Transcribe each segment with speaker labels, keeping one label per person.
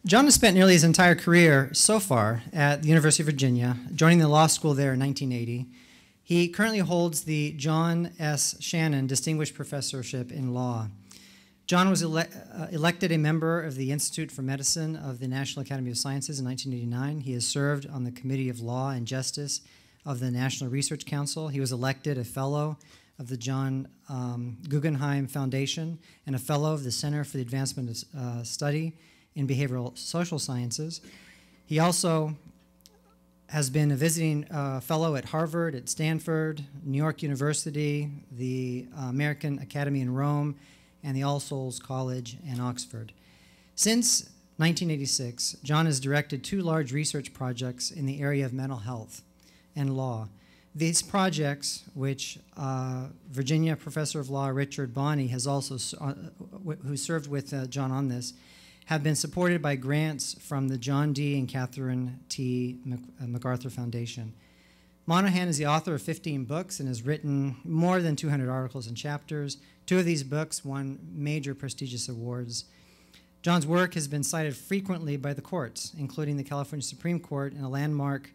Speaker 1: John has spent nearly his entire career so far at the University of Virginia, joining the law school there in 1980. He currently holds the John S. Shannon Distinguished Professorship in Law. John was elected a member of the Institute for Medicine of the National Academy of Sciences in 1989. He has served on the Committee of Law and Justice of the National Research Council. He was elected a fellow of the John Guggenheim Foundation and a fellow of the Center for the Advancement of Study in Behavioral Social Sciences. He also has been a visiting fellow at Harvard, at Stanford, New York University, the American Academy in Rome, and the All Souls College in Oxford. Since 1986, John has directed 2 large research projects in the area of mental health and law. These projects, which Virginia Professor of Law Richard Bonney has also, who served with John on this, have been supported by grants from the John D. and Catherine T. MacArthur Foundation. Monahan is the author of 15 books and has written more than 200 articles and chapters. 2 of these books won major prestigious awards. John's work has been cited frequently by the courts, including the California Supreme Court in a landmark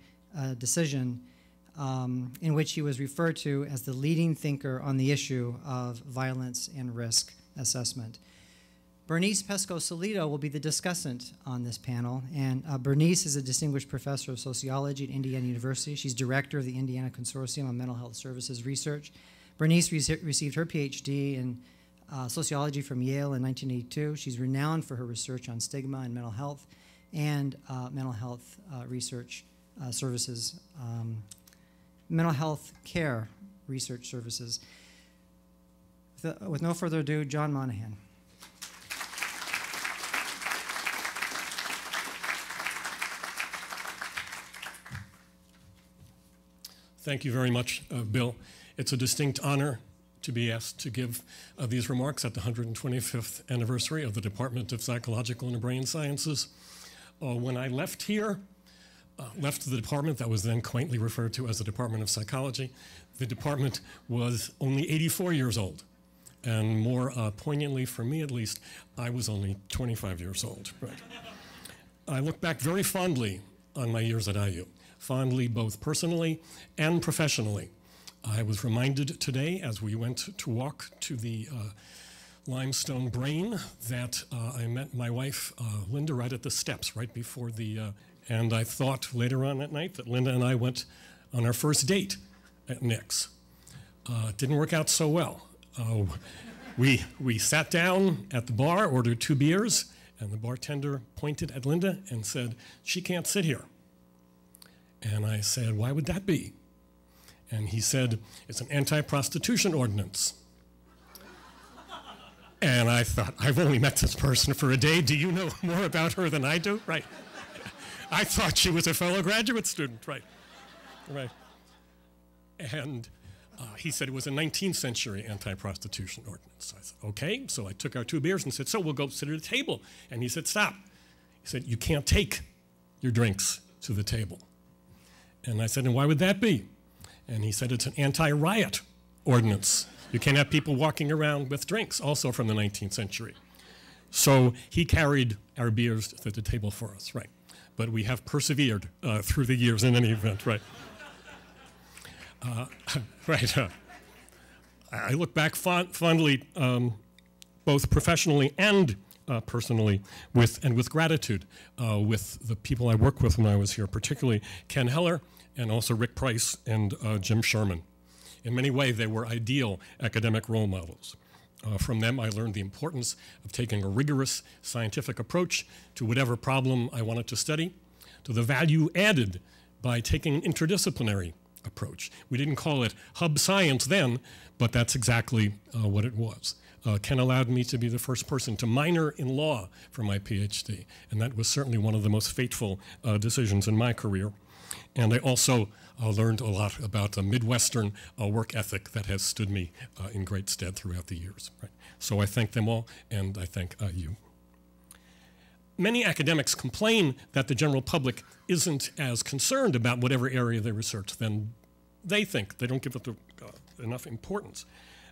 Speaker 1: decision in which he was referred to as the leading thinker on the issue of violence and risk assessment. Bernice Pesco-Salido will be the discussant on this panel, and Bernice is a distinguished professor of sociology at Indiana University. She's director of the Indiana Consortium on Mental Health Services Research. Bernice received her PhD in sociology from Yale in 1982. She's renowned for her research on stigma and mental health and mental health research services, mental health care research services. With no further ado, John Monahan.
Speaker 2: Thank you very much, Bill. It's a distinct honor to be asked to give these remarks at the 125th anniversary of the Department of Psychological and Brain Sciences. When I left here, left the department that was then quaintly referred to as the Department of Psychology, the department was only 84 years old. And more poignantly, for me at least, I was only 25 years old. Right. I look back very fondly on my years at IU. Fondly both personally and professionally. I was reminded today as we went to walk to the limestone brain that I met my wife, Linda, right at the steps, right before the, and I thought later on that night that Linda and I went on our first date at Nick's. It didn't work out so well. We sat down at the bar, ordered 2 beers, and the bartender pointed at Linda and said, "She can't sit here." And I said, "Why would that be?" And he said, "It's an anti-prostitution ordinance." And I thought, I've only met this person for a day. Do you know more about her than I do? Right. I thought she was a fellow graduate student. Right. Right. And he said it was a 19th century anti-prostitution ordinance. I said, okay. So I took our 2 beers and said, so we'll go sit at a table. And he said, stop. He said, you can't take your drinks to the table. And I said, and why would that be? And he said, it's an anti-riot ordinance. You can't have people walking around with drinks, also from the 19th century. So he carried our beers to the table for us, right? But we have persevered through the years in any event, right? Right. I look back fondly, both professionally and personally, with gratitude, with the people I worked with when I was here, particularly Ken Heller and also Rick Price and Jim Sherman. In many ways, they were ideal academic role models. From them, I learned the importance of taking a rigorous scientific approach to whatever problem I wanted to study, to the value added by taking an interdisciplinary approach. We didn't call it hub science then, but that's exactly what it was. Ken allowed me to be the first person to minor in law for my PhD, and that was certainly one of the most fateful decisions in my career. And I also learned a lot about a Midwestern work ethic that has stood me in great stead throughout the years. Right? So I thank them all, and I thank you. Many academics complain that the general public isn't as concerned about whatever area they research than they think. They don't give it enough importance.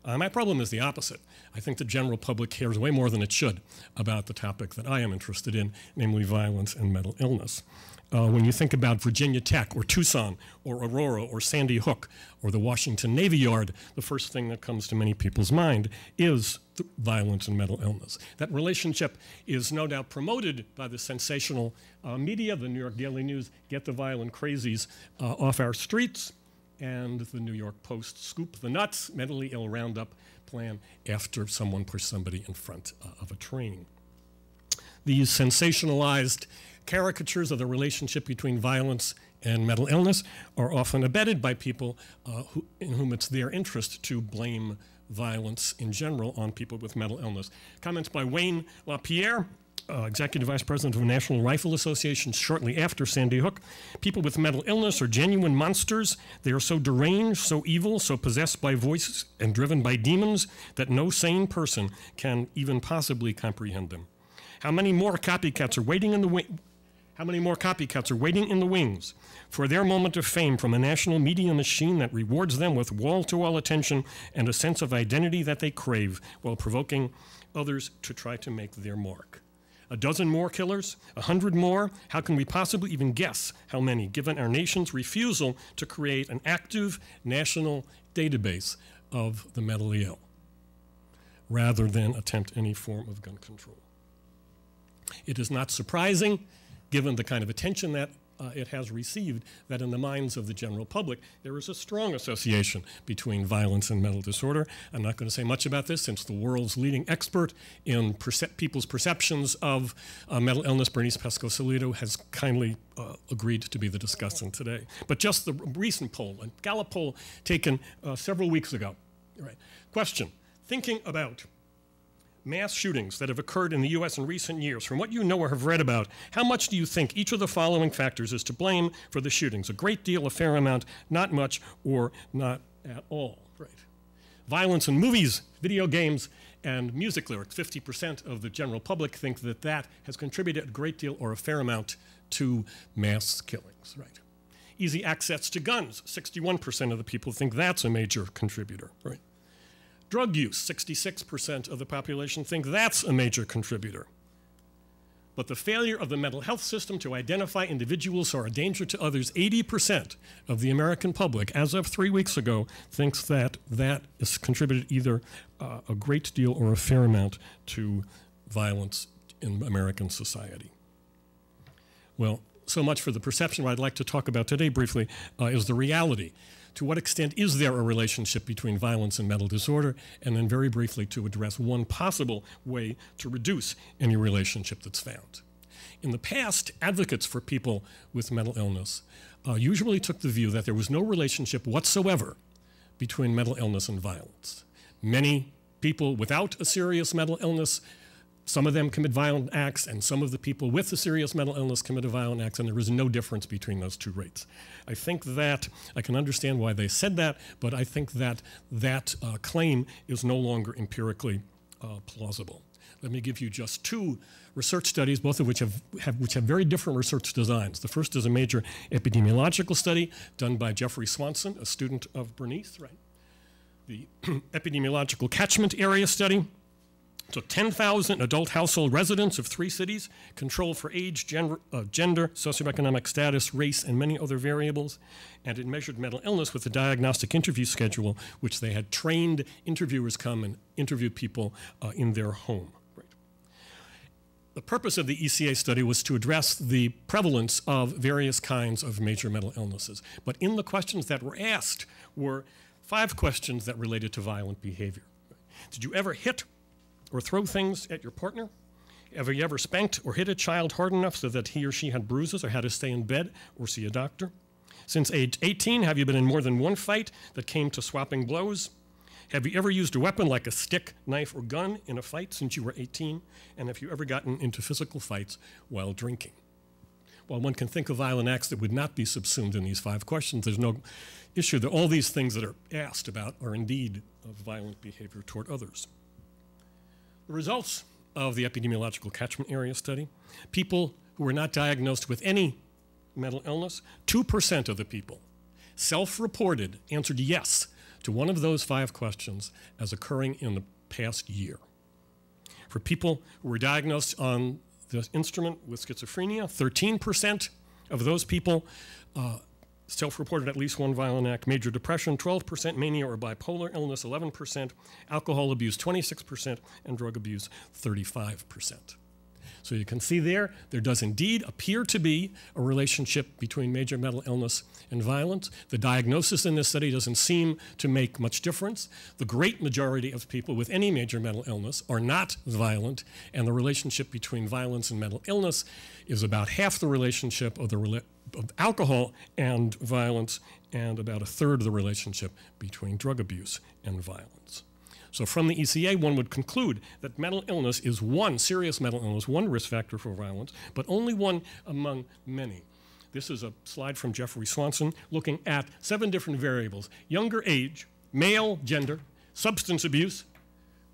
Speaker 2: My problem is the opposite. I think the general public cares way more than it should about the topic that I am interested in, namely violence and mental illness. When you think about Virginia Tech or Tucson or Aurora or Sandy Hook or the Washington Navy Yard, the first thing that comes to many people's mind is violence and mental illness. That relationship is no doubt promoted by the sensational media, the New York Daily News, get the violent crazies off our streets, and the New York Post scoop the nuts, mentally ill roundup plan after someone pushed somebody in front of a train. These sensationalized caricatures of the relationship between violence and mental illness are often abetted by people in whom it's their interest to blame violence in general on people with mental illness. Comments by Wayne LaPierre, Executive Vice President of the National Rifle Association shortly after Sandy Hook. People with mental illness are genuine monsters. They are so deranged, so evil, so possessed by voices and driven by demons that no sane person can even possibly comprehend them. How many more copycats are waiting in the wings for their moment of fame from a national media machine that rewards them with wall-to-wall attention and a sense of identity that they crave while provoking others to try to make their mark. A dozen more killers? 100 more? How can we possibly even guess how many, given our nation's refusal to create an active national database of the mentally ill, rather than attempt any form of gun control? It is not surprising, given the kind of attention that it has received, that in the minds of the general public, there is a strong association between violence and mental disorder. I'm not going to say much about this since the world's leading expert in people's perceptions of mental illness, Bernice Pesco-Salido, has kindly agreed to be the discussant today. But just the recent poll, a Gallup poll taken several weeks ago. Right. Question, thinking about mass shootings that have occurred in the U.S. in recent years, from what you know or have read about, how much do you think each of the following factors is to blame for the shootings? A great deal, a fair amount, not much, or not at all. Right. Violence in movies, video games, and music lyrics. 50% of the general public think that that has contributed a great deal or a fair amount to mass killings. Right. Easy access to guns. 61% of the people think that's a major contributor. Right. Drug use, 66% of the population think that's a major contributor. But the failure of the mental health system to identify individuals who are a danger to others, 80% of the American public, as of 3 weeks ago, thinks that that has contributed either a great deal or a fair amount to violence in American society. Well, so much for the perception. What I'd like to talk about today briefly is the reality. To what extent is there a relationship between violence and mental disorder? And then very briefly to address one possible way to reduce any relationship that's found. In the past, advocates for people with mental illness usually took the view that there was no relationship whatsoever between mental illness and violence. Many people without a serious mental illness, some of them commit violent acts, and some of the people with a serious mental illness commit violent acts, and there is no difference between those two rates. I think that, I can understand why they said that, but I think that that claim is no longer empirically plausible. Let me give you just two research studies, both of which have very different research designs. The first is a major epidemiological study done by Jeffrey Swanson, a student of Bernice, right? The epidemiological catchment area study took 10,000 adult household residents of 3 cities, controlled for age, gender, socioeconomic status, race, and many other variables, and it measured mental illness with a diagnostic interview schedule, which they had trained interviewers come and interview people in their home. Right. The purpose of the ECA study was to address the prevalence of various kinds of major mental illnesses. But in the questions that were asked were 5 questions that related to violent behavior. Did you ever hit or throw things at your partner? Have you ever spanked or hit a child hard enough so that he or she had bruises or had to stay in bed or see a doctor? Since age 18, have you been in more than one fight that came to swapping blows? Have you ever used a weapon like a stick, knife, or gun in a fight since you were 18? And have you ever gotten into physical fights while drinking? While one can think of violent acts that would not be subsumed in these 5 questions, there's no issue that all these things that are asked about are indeed of violent behavior toward others. The results of the epidemiological catchment area study, people who were not diagnosed with any mental illness, 2% of the people, self-reported, answered yes to one of those 5 questions as occurring in the past year. For people who were diagnosed on the instrument with schizophrenia, 13% of those people self-reported at least one violent act. Major depression, 12%, mania or bipolar illness, 11%, alcohol abuse, 26%, and drug abuse, 35%. So you can see there does indeed appear to be a relationship between major mental illness and violence. The diagnosis in this study doesn't seem to make much difference. The great majority of people with any major mental illness are not violent, and the relationship between violence and mental illness is about half the relationship of alcohol and violence, and about a third of the relationship between drug abuse and violence. So from the ECA, one would conclude that mental illness is one serious mental illness, one risk factor for violence, but only one among many. This is a slide from Jeffrey Swanson looking at 7 different variables: younger age, male gender, substance abuse,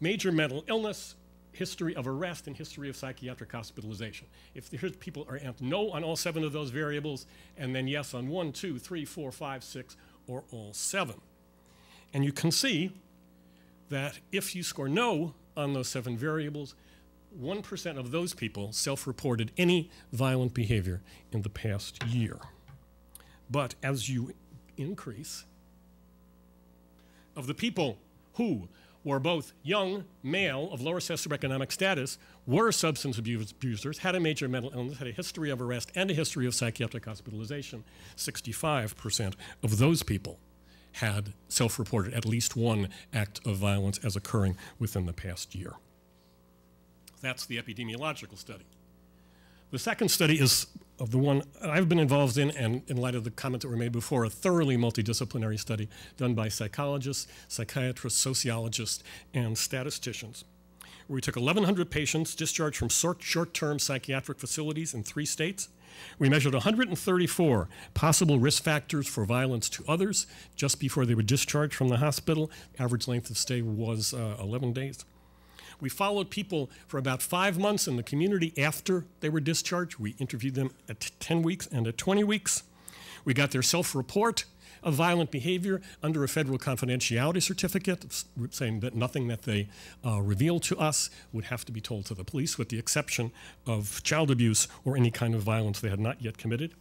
Speaker 2: major mental illness, history of arrest, and history of psychiatric hospitalization. If people are no on all 7 of those variables, and then yes on 1, 2, 3, 4, 5, 6, or all 7. And you can see that if you score no on those 7 variables, 1% of those people self-reported any violent behavior in the past year. But as you increase, of the people who were both young, male, of lower socioeconomic status, were substance abusers, had a major mental illness, had a history of arrest, and a history of psychiatric hospitalization, 65% of those people had self-reported at least one act of violence as occurring within the past year. That's the epidemiological study. The second study is of the one I've been involved in, and in light of the comments that were made before, a thoroughly multidisciplinary study done by psychologists, psychiatrists, sociologists, and statisticians. We took 1,100 patients discharged from short-term psychiatric facilities in 3 states. We measured 134 possible risk factors for violence to others just before they were discharged from the hospital. Average length of stay was 11 days. We followed people for about 5 months in the community after they were discharged. We interviewed them at 10 weeks and at 20 weeks. We got their self-report of violent behavior under a federal confidentiality certificate, saying that nothing that they revealed to us would have to be told to the police, with the exception of child abuse or any kind of violence they had not yet committed.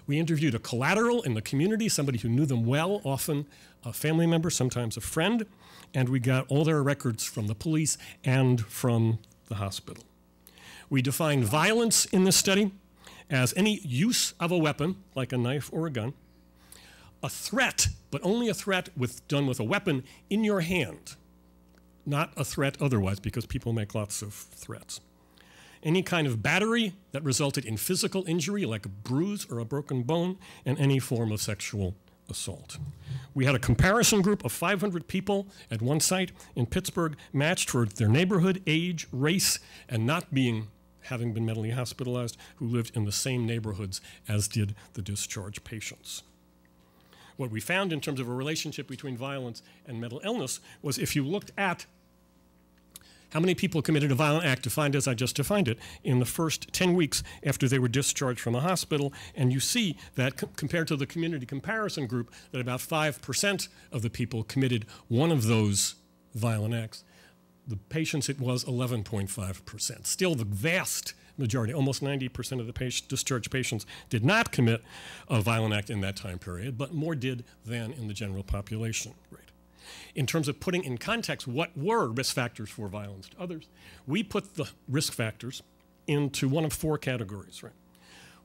Speaker 2: We interviewed a collateral in the community, somebody who knew them well, often a family member, sometimes a friend, and we got all their records from the police and from the hospital. We defined violence in this study as any use of a weapon, like a knife or a gun, a threat, but only a threat done with a weapon in your hand, not a threat otherwise, because people make lots of threats. Any kind of battery that resulted in physical injury, like a bruise or a broken bone, and any form of sexual assault. We had a comparison group of 500 people at one site in Pittsburgh, matched for their neighborhood, age, race, and not having been mentally hospitalized, who lived in the same neighborhoods as did the discharged patients. What we found in terms of a relationship between violence and mental illness was, if you looked at how many people committed a violent act, defined as I just defined it, in the first 10 weeks after they were discharged from the hospital, and you see that compared to the community comparison group, that about 5% of the people committed one of those violent acts. The patients, it was 11.5%. Still the vast majority, almost 90% of the discharged patients did not commit a violent act in that time period, but more did than in the general population. Right. In terms of putting in context what were risk factors for violence to others, we put the risk factors into one of 4 categories. Right.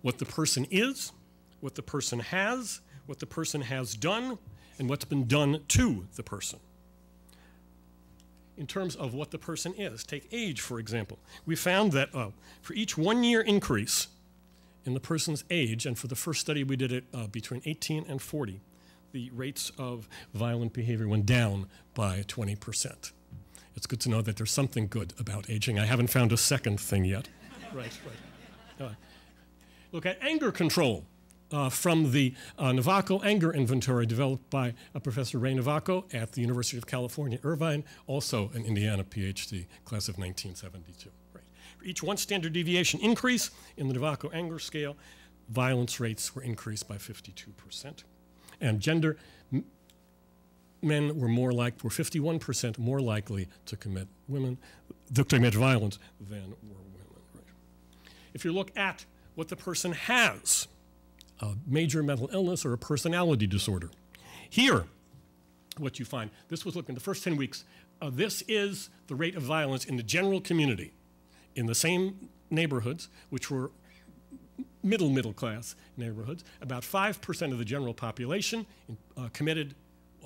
Speaker 2: What the person is, what the person has done, and what's been done to the person. In terms of what the person is, take age, for example. We found that for each 1-year increase in the person's age, and for the first study we did it between 18 and 40, the rates of violent behavior went down by 20%. It's good to know that there's something good about aging. I haven't found a second thing yet. Right. Look at anger control. From the Navaco Anger Inventory developed by Professor Ray Navaco at the University of California, Irvine, also an Indiana PhD, class of 1972. Right. For each 1 standard deviation increase in the Navaco Anger Scale, violence rates were increased by 52%. And gender men were 51% more likely to commit violence than were women. Right? If you look at what the person has, a major mental illness or a personality disorder, here, what you find, this was looking the first 10 weeks, this is the rate of violence in the general community in the same neighborhoods, which were middle class neighborhoods. About 5% of the general population committed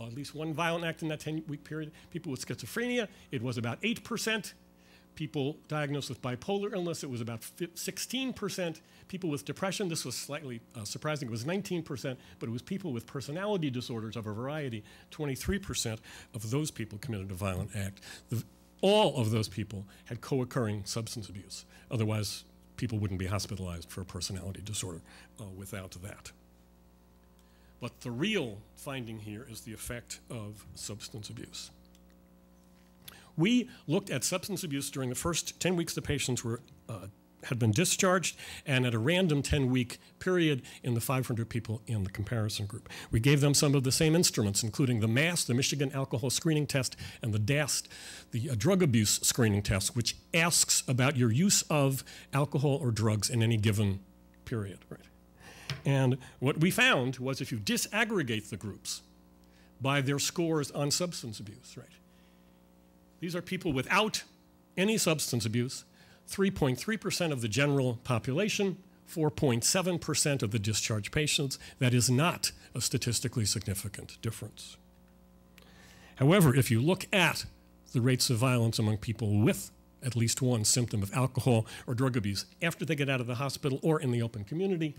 Speaker 2: at least one violent act in that 10-week period. People with schizophrenia, it was about 8%. People diagnosed with bipolar illness, it was about 16%. People with depression, this was slightly surprising, it was 19%, but it was people with personality disorders of a variety, 23% of those people committed a violent act. All of those people had co-occurring substance abuse. Otherwise, people wouldn't be hospitalized for a personality disorder without that. But the real finding here is the effect of substance abuse. We looked at substance abuse during the first 10 weeks the patients had been discharged, and at a random 10-week period in the 500 people in the comparison group. We gave them some of the same instruments, including the MAST, the Michigan Alcohol Screening Test, and the DAST, the Drug Abuse Screening Test, which asks about your use of alcohol or drugs in any given period. Right? And what we found was if you disaggregate the groups by their scores on substance abuse, right? These are people without any substance abuse, 3.3% of the general population, 4.7% of the discharged patients. That is not a statistically significant difference. However, if you look at the rates of violence among people with at least one symptom of alcohol or drug abuse after they get out of the hospital or in the open community,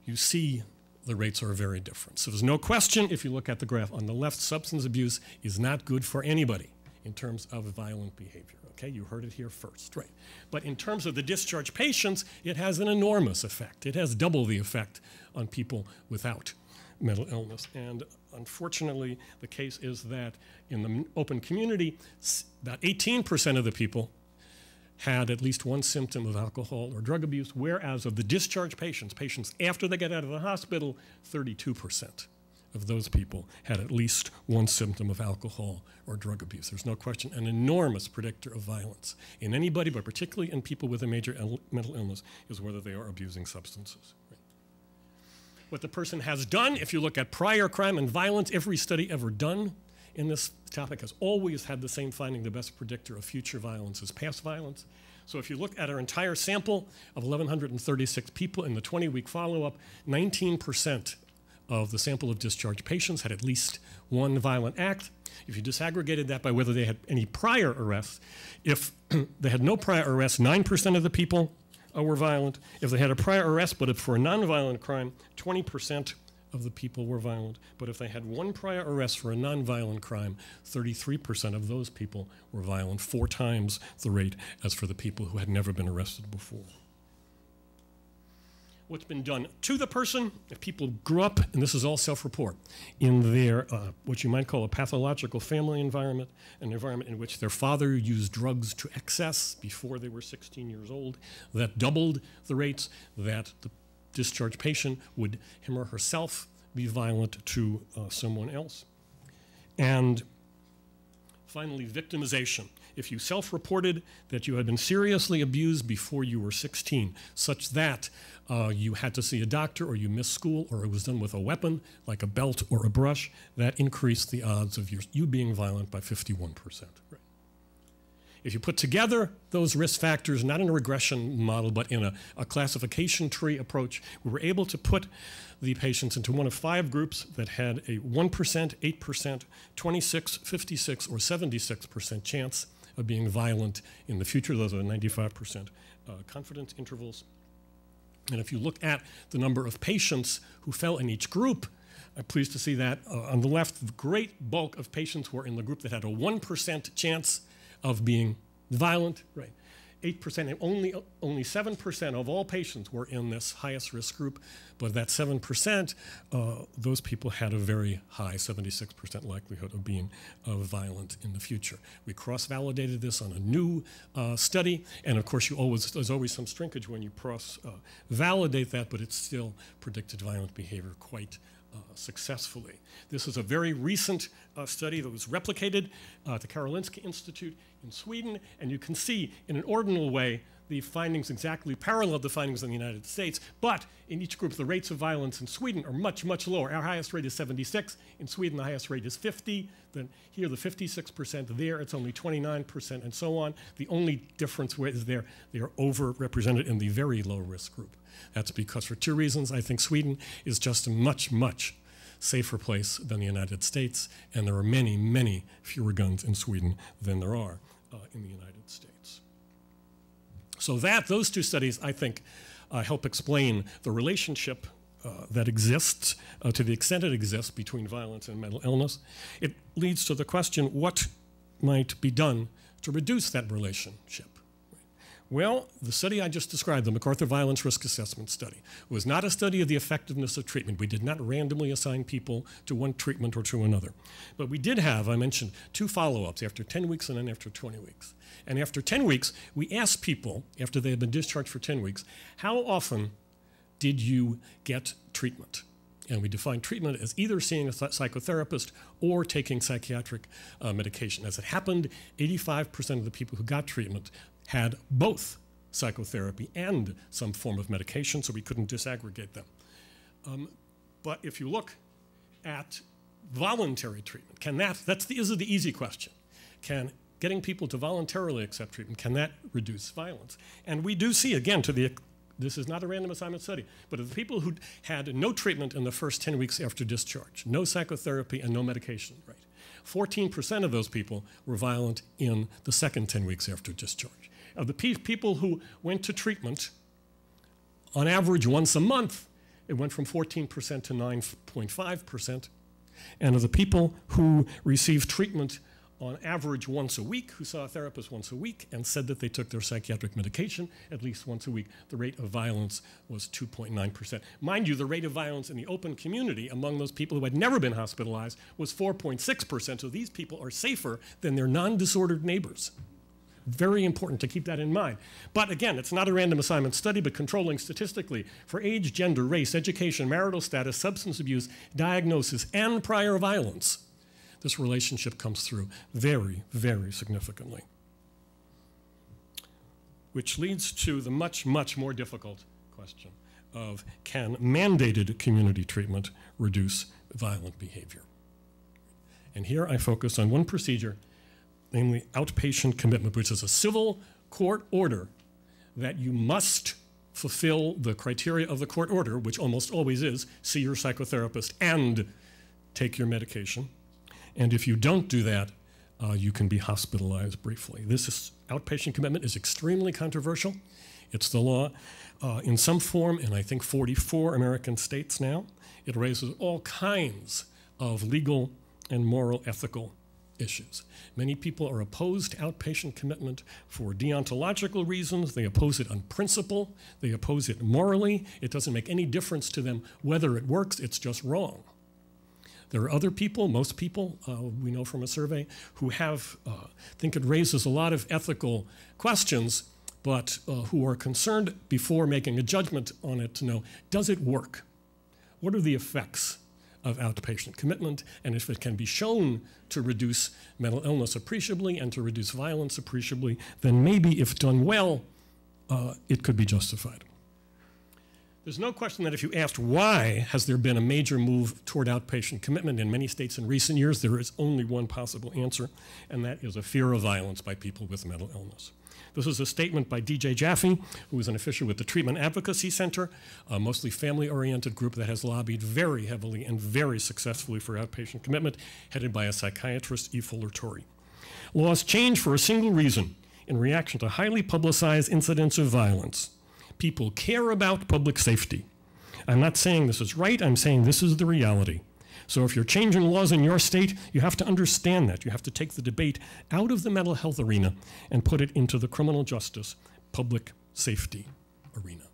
Speaker 2: you see the rates are very different. So there's no question, if you look at the graph on the left, substance abuse is not good for anybody in terms of violent behavior. Okay, you heard it here first, right? But in terms of the discharged patients, it has an enormous effect. It has double the effect on people without mental illness. And unfortunately, the case is that in the open community, about 18% of the people had at least one symptom of alcohol or drug abuse, whereas of the discharged patients after they get out of the hospital, 32% of those people had at least one symptom of alcohol or drug abuse. There's no question, an enormous predictor of violence in anybody, but particularly in people with a major mental illness, is whether they are abusing substances. Right? What the person has done, if you look at prior crime and violence, every study ever done in this topic has always had the same finding: the best predictor of future violence is past violence. So if you look at our entire sample of 1,136 people in the 20-week follow-up, 19% of the sample of discharged patients had at least one violent act. If you disaggregated that by whether they had any prior arrests, if they had no prior arrests, 9% of the people were violent. If they had a prior arrest, but for a nonviolent crime, 20% of the people were violent. But if they had one prior arrest for a nonviolent crime, 33% of those people were violent, 4 times the rate as for the people who had never been arrested before. What's been done to the person, if people grew up, and this is all self-report, in their, what you might call a pathological family environment, an environment in which their father used drugs to excess before they were 16 years old, that doubled the rates that the discharged patient would, him or herself, be violent to someone else. And finally, victimization. If you self-reported that you had been seriously abused before you were 16, such that you had to see a doctor or you missed school or it was done with a weapon like a belt or a brush, that increased the odds of you being violent by 51%. Right? If you put together those risk factors, not in a regression model, but in a classification tree approach, we were able to put the patients into one of 5 groups that had a 1%, 8%, 26, 56, or 76% chance of being violent in the future. Those are 95% confidence intervals. And if you look at the number of patients who fell in each group, I'm pleased to see that on the left, the great bulk of patients were in the group that had a 1% chance of being violent, right? 8%, only 7% of all patients were in this highest risk group, but that 7%, those people had a very high 76% likelihood of being violent in the future. We cross-validated this on a new study, and of course there's always some shrinkage when you cross-validate that, but it still predicted violent behavior quite successfully. This is a very recent study that was replicated at the Karolinska Institute in Sweden, and you can see in an ordinal way the findings exactly parallel the findings in the United States, but in each group the rates of violence in Sweden are much, much lower. Our highest rate is 76. In Sweden the highest rate is 50. Then here the 56%, there it's only 29%, and so on. The only difference is they are overrepresented in the very low risk group. That's because for two reasons. I think Sweden is just a much, much safer place than the United States, and there are many, many fewer guns in Sweden than there are in the United States. So those two studies, I think, help explain the relationship that exists, to the extent it exists, between violence and mental illness. It leads to the question, what might be done to reduce that relationship? Well, the study I just described, the MacArthur Violence Risk Assessment Study, was not a study of the effectiveness of treatment. We did not randomly assign people to one treatment or to another. But we did have, I mentioned, 2 follow-ups after 10 weeks and then after 20 weeks. And after 10 weeks, we asked people, after they had been discharged for 10 weeks, how often did you get treatment? And we defined treatment as either seeing a psychotherapist or taking psychiatric medication. As it happened, 85% of the people who got treatment had both psychotherapy and some form of medication, so we couldn't disaggregate them. But if you look at voluntary treatment, this is the easy question. Can getting people to voluntarily accept treatment, can that reduce violence? And we do see, again, this is not a random assignment study, but of the people who had no treatment in the first 10 weeks after discharge, no psychotherapy and no medication, right? 14% of those people were violent in the second 10 weeks after discharge. Of the people who went to treatment, on average once a month, it went from 14% to 9.5%. And of the people who received treatment on average once a week, who saw a therapist once a week and said that they took their psychiatric medication at least once a week, the rate of violence was 2.9%. Mind you, the rate of violence in the open community among those people who had never been hospitalized was 4.6%, so these people are safer than their non-disordered neighbors. Very important to keep that in mind. But again, it's not a random assignment study, but controlling statistically for age, gender, race, education, marital status, substance abuse, diagnosis, and prior violence. This relationship comes through very, very significantly. Which leads to the much, much more difficult question of, can mandated community treatment reduce violent behavior? And here I focus on one procedure, namely outpatient commitment, which is a civil court order that you must fulfill the criteria of the court order, which almost always is see your psychotherapist and take your medication. And if you don't do that, you can be hospitalized briefly. Outpatient commitment is extremely controversial. It's the law in some form in, I think, 44 American states now. It raises all kinds of legal and moral ethical issues. Many people are opposed to outpatient commitment for deontological reasons. They oppose it on principle. They oppose it morally. It doesn't make any difference to them whether it works. It's just wrong. There are other people, most people, we know from a survey, who think it raises a lot of ethical questions, but who are concerned before making a judgment on it to know, does it work? What are the effects of outpatient commitment? And if it can be shown to reduce mental illness appreciably and to reduce violence appreciably, then maybe if done well, it could be justified. There's no question that if you asked why has there been a major move toward outpatient commitment in many states in recent years, there is only one possible answer, and that is a fear of violence by people with mental illness. This is a statement by D.J. Jaffe, who is an official with the Treatment Advocacy Center, a mostly family-oriented group that has lobbied very heavily and very successfully for outpatient commitment, headed by a psychiatrist, E. Fuller Torrey. Laws change for a single reason, in reaction to highly publicized incidents of violence. People care about public safety. I'm not saying this is right, I'm saying this is the reality. So if you're changing laws in your state, you have to understand that. You have to take the debate out of the mental health arena and put it into the criminal justice, public safety arena.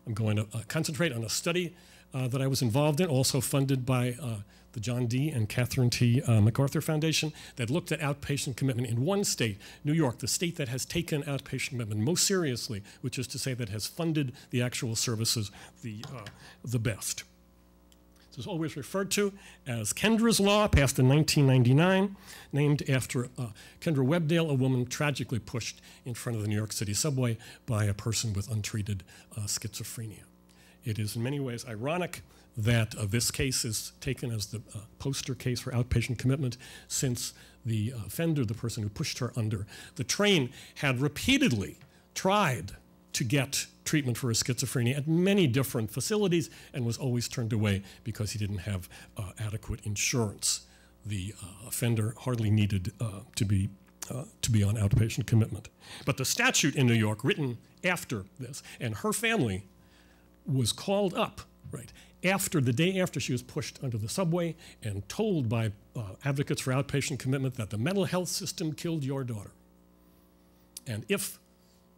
Speaker 2: I'm going to concentrate on a study that I was involved in, also funded by the John D. and Catherine T. MacArthur Foundation, that looked at outpatient commitment in one state, New York, the state that has taken outpatient commitment most seriously, which is to say that has funded the actual services the best. This is always referred to as Kendra's Law, passed in 1999, named after Kendra Webdale, a woman tragically pushed in front of the New York City subway by a person with untreated schizophrenia. It is in many ways ironic that this case is taken as the poster case for outpatient commitment, since the offender, the person who pushed her under the train, had repeatedly tried to get treatment for his schizophrenia at many different facilities and was always turned away because he didn't have adequate insurance. The offender hardly needed to be on outpatient commitment. But the statute in New York, written after this, and her family was called up, right, after the day after she was pushed under the subway and told by advocates for outpatient commitment that the mental health system killed your daughter. And if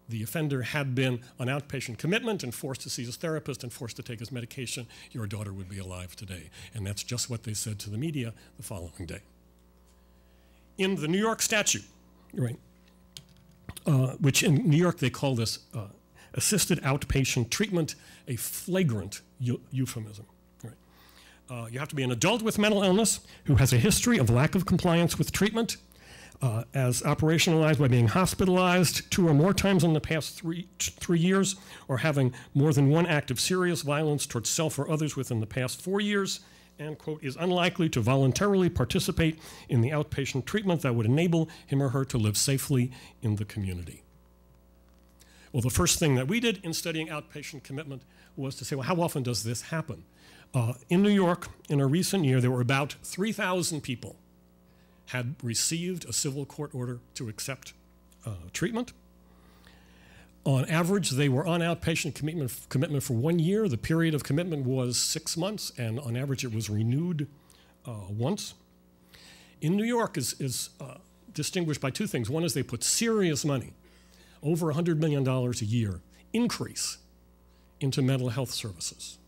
Speaker 2: the offender had been on outpatient commitment and forced to see his therapist and forced to take his medication, your daughter would be alive today. And that's just what they said to the media the following day. In the New York statute, right, which in New York they call this assisted outpatient treatment, a flagrant euphemism. Right? You have to be an adult with mental illness who has a history of lack of compliance with treatment, as operationalized by being hospitalized 2 or more times in the past three years, or having more than one act of serious violence towards self or others within the past 4 years, and, quote, is unlikely to voluntarily participate in the outpatient treatment that would enable him or her to live safely in the community. Well, the first thing that we did in studying outpatient commitment was to say, well, how often does this happen? In New York, in a recent year, there were about 3,000 people had received a civil court order to accept treatment. On average, they were on outpatient commitment for 1 year. The period of commitment was 6 months, and on average, it was renewed once. In New York is distinguished by 2 things. One is they put serious money, over $100 million a year, increase into mental health services.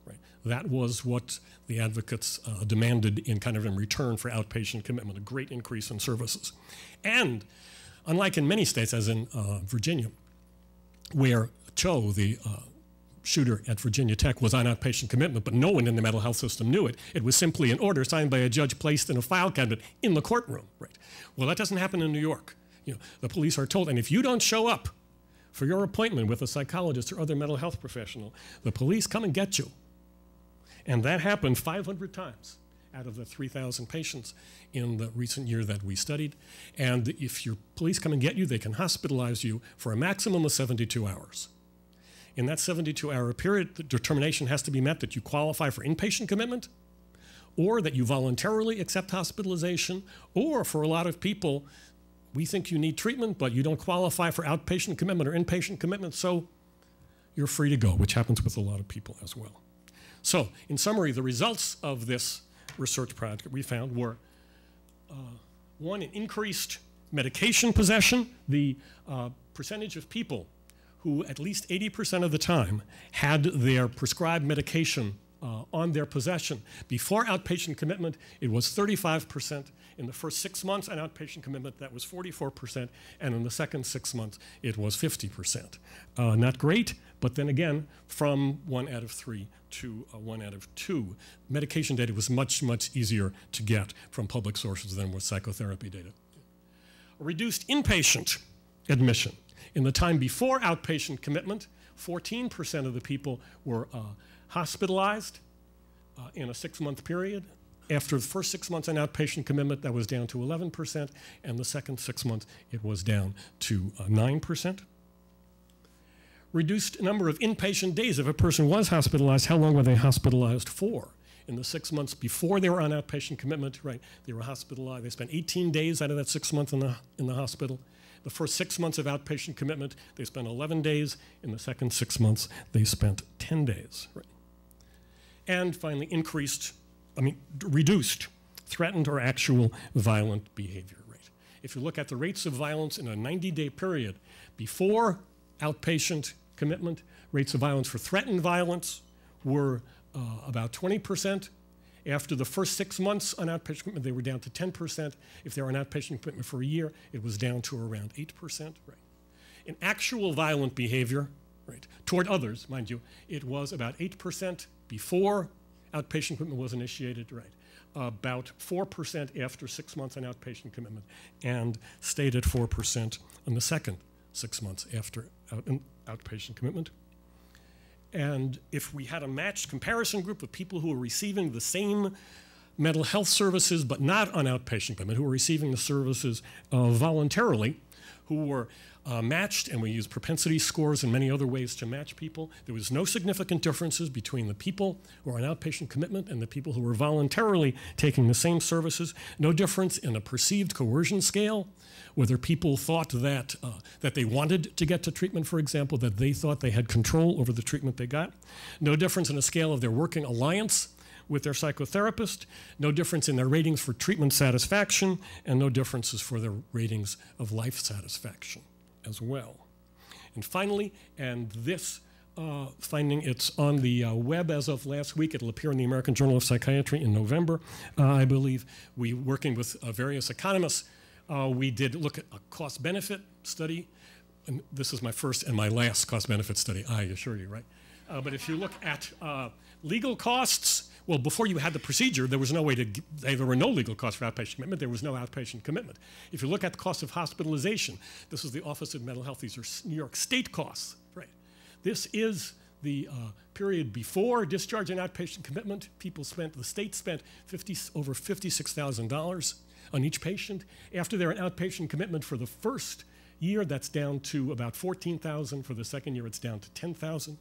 Speaker 2: Right? That was what the advocates demanded in return for outpatient commitment, a great increase in services. And unlike in many states, as in Virginia, where Cho, the shooter at Virginia Tech, was on outpatient commitment, but no one in the mental health system knew it. It was simply an order signed by a judge placed in a file cabinet in the courtroom. Right? Well, that doesn't happen in New York. The police are told, and if you don't show up for your appointment with a psychologist or other mental health professional, the police come and get you. And that happened 500 times out of the 3,000 patients in the recent year that we studied. And if your police come and get you, they can hospitalize you for a maximum of 72 hours. In that 72-hour period, the determination has to be met that you qualify for inpatient commitment, or that you voluntarily accept hospitalization, or for a lot of people, we think you need treatment, but you don't qualify for outpatient commitment or inpatient commitment, so you're free to go, which happens with a lot of people as well. So, in summary, the results of this research project we found were, 1, an increased medication possession. The percentage of people who at least 80% of the time had their prescribed medication on their possession. Before outpatient commitment, it was 35%. In the first 6 months on outpatient commitment, that was 44%, and in the second 6 months, it was 50%. Not great, but then again, from 1 out of 3 to 1 out of 2. Medication data was much, much easier to get from public sources than was psychotherapy data. A reduced inpatient admission. In the time before outpatient commitment, 14% of the people were hospitalized in a 6-month period. After the first 6 months on outpatient commitment, that was down to 11%, and the second 6 months, it was down to 9%. Reduced number of inpatient days. If a person was hospitalized, how long were they hospitalized for? In the 6 months before they were on outpatient commitment, right, they were hospitalized. They spent 18 days out of that 6 months in the hospital. The first 6 months of outpatient commitment, they spent 11 days. In the second 6 months, they spent 10 days. Right? And finally, reduced threatened or actual violent behavior rate. If you look at the rates of violence in a 90-day period before outpatient commitment, rates of violence for threatened violence were about 20%. After the first 6 months on outpatient commitment, they were down to 10%. If they were on outpatient commitment for a year, it was down to around 8%. Right? In actual violent behavior, right, toward others, mind you, it was about 8% before outpatient commitment was initiated, right, about 4% after 6 months on outpatient commitment, and stayed at 4% in the second 6 months after outpatient commitment. And if we had a matched comparison group of people who were receiving the same mental health services but not on outpatient commitment, who were receiving the services voluntarily, who were matched, and we use propensity scores and many other ways to match people. There was no significant differences between the people who are on outpatient commitment and the people who were voluntarily taking the same services. No difference in a perceived coercion scale, whether people thought that, that they wanted to get to treatment, for example, that they thought they had control over the treatment they got. No difference in a scale of their working alliance with their psychotherapist, no difference in their ratings for treatment satisfaction, and no differences for their ratings of life satisfaction as well. And finally, and this finding, it's on the web as of last week. It'll appear in the American Journal of Psychiatry in November, I believe. We, working with various economists, we did look at a cost-benefit study. And this is my first and my last cost-benefit study, I assure you, right? But if you look at legal costs, well, before you had the procedure, there was no way to, there were no legal costs for outpatient commitment. There was no outpatient commitment. If you look at the cost of hospitalization, this is the Office of Mental Health. These are New York State costs, right? This is the period before discharge and outpatient commitment. People spent, the state spent over $56,000 on each patient. After they're in outpatient commitment for the first year, that's down to about $14,000. For the second year, it's down to $10,000.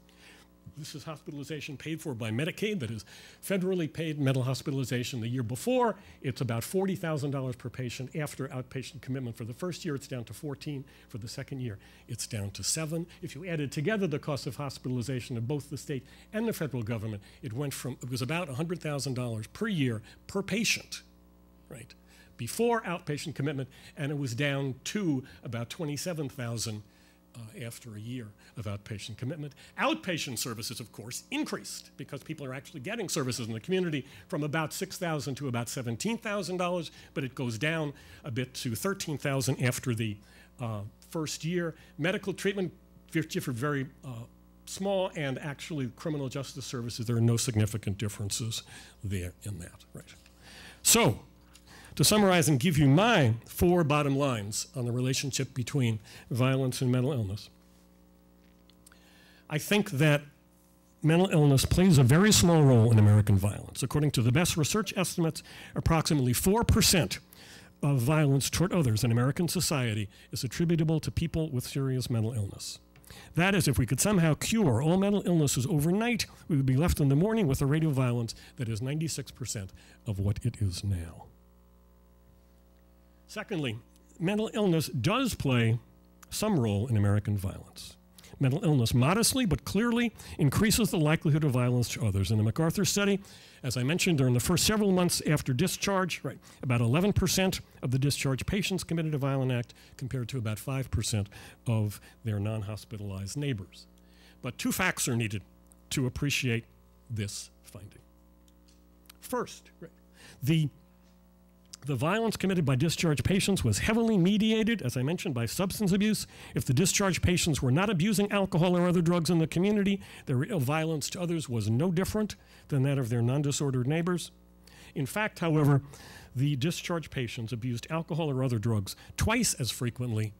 Speaker 2: This is hospitalization paid for by Medicaid, that is federally paid mental hospitalization. The year before, it's about $40,000 per patient. After outpatient commitment for the first year, it's down to $14,000. For the second year, it's down to $7,000. If you added together the cost of hospitalization of both the state and the federal government, it was about $100,000 per year per patient, right, before outpatient commitment, and it was down to about $27,000 after a year of outpatient commitment. Outpatient services, of course, increased because people are actually getting services in the community from about $6,000 to about $17,000, but it goes down a bit to $13,000 after the first year. Medical treatment differed very small, and actually criminal justice services, there are no significant differences there in that, right? So, to summarize and give you my 4 bottom lines on the relationship between violence and mental illness, I think that mental illness plays a very small role in American violence. According to the best research estimates, approximately 4% of violence toward others in American society is attributable to people with serious mental illness. That is, if we could somehow cure all mental illnesses overnight, we would be left in the morning with a rate of violence that is 96% of what it is now. Secondly, mental illness does play some role in American violence. Mental illness modestly but clearly increases the likelihood of violence to others. In the MacArthur study, as I mentioned, during the first several months after discharge, right, about 11% of the discharged patients committed a violent act compared to about 5% of their non-hospitalized neighbors. But 2 facts are needed to appreciate this finding. First, right, the violence committed by discharged patients was heavily mediated, as I mentioned, by substance abuse. If the discharged patients were not abusing alcohol or other drugs in the community, their violence to others was no different than that of their non-disordered neighbors. In fact, however, the discharged patients abused alcohol or other drugs twice as frequently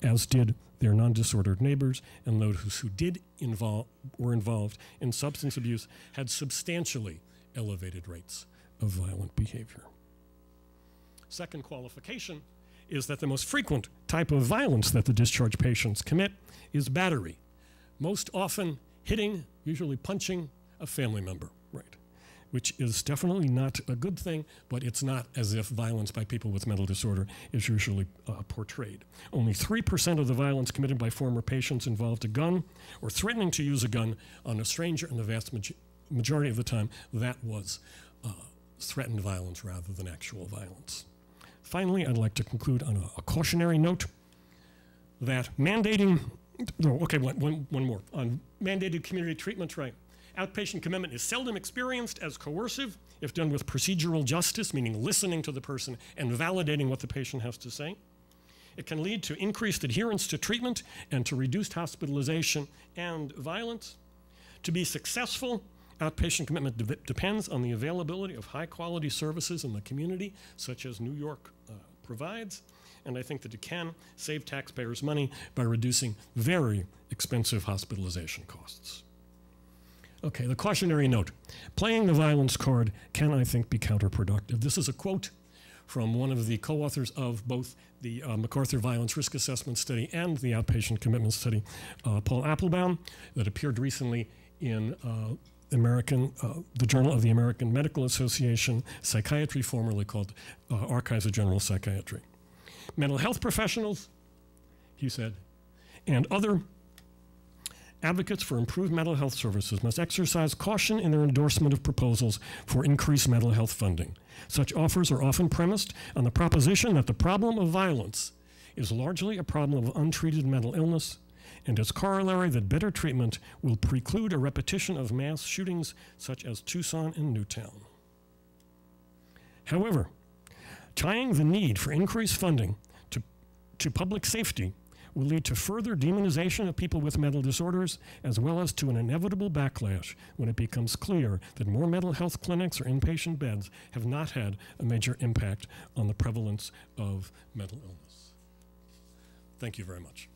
Speaker 2: as did their non-disordered neighbors, and those who were involved in substance abuse had substantially elevated rates of violent behavior. Second qualification is that the most frequent type of violence that the discharged patients commit is battery, most often hitting, usually punching, a family member, right? Which is definitely not a good thing, but it's not as if violence by people with mental disorder is usually portrayed. Only 3% of the violence committed by former patients involved a gun or threatening to use a gun on a stranger, and the vast majority of the time that was threatened violence rather than actual violence. Finally, I'd like to conclude on a cautionary note that mandating, one more, on mandated community treatment, right? Outpatient commitment is seldom experienced as coercive if done with procedural justice, meaning listening to the person and validating what the patient has to say. It can lead to increased adherence to treatment and to reduced hospitalization and violence. To be successful Outpatient commitment depends on the availability of high-quality services in the community, such as New York provides, and I think that it can save taxpayers money by reducing very expensive hospitalization costs. Okay, the cautionary note. Playing the violence card can, I think, be counterproductive. This is a quote from one of the co-authors of both the MacArthur Violence Risk Assessment Study and the Outpatient Commitment Study, Paul Applebaum, that appeared recently in the Journal of the American Medical Association, Psychiatry, formerly called Archives of General Psychiatry. Mental health professionals, he said, and other advocates for improved mental health services must exercise caution in their endorsement of proposals for increased mental health funding. Such offers are often premised on the proposition that the problem of violence is largely a problem of untreated mental illness, and its corollary that better treatment will preclude a repetition of mass shootings such as Tucson and Newtown. However, tying the need for increased funding to public safety will lead to further demonization of people with mental disorders, as well as to an inevitable backlash when it becomes clear that more mental health clinics or inpatient beds have not had a major impact on the prevalence of mental illness. Thank you very much.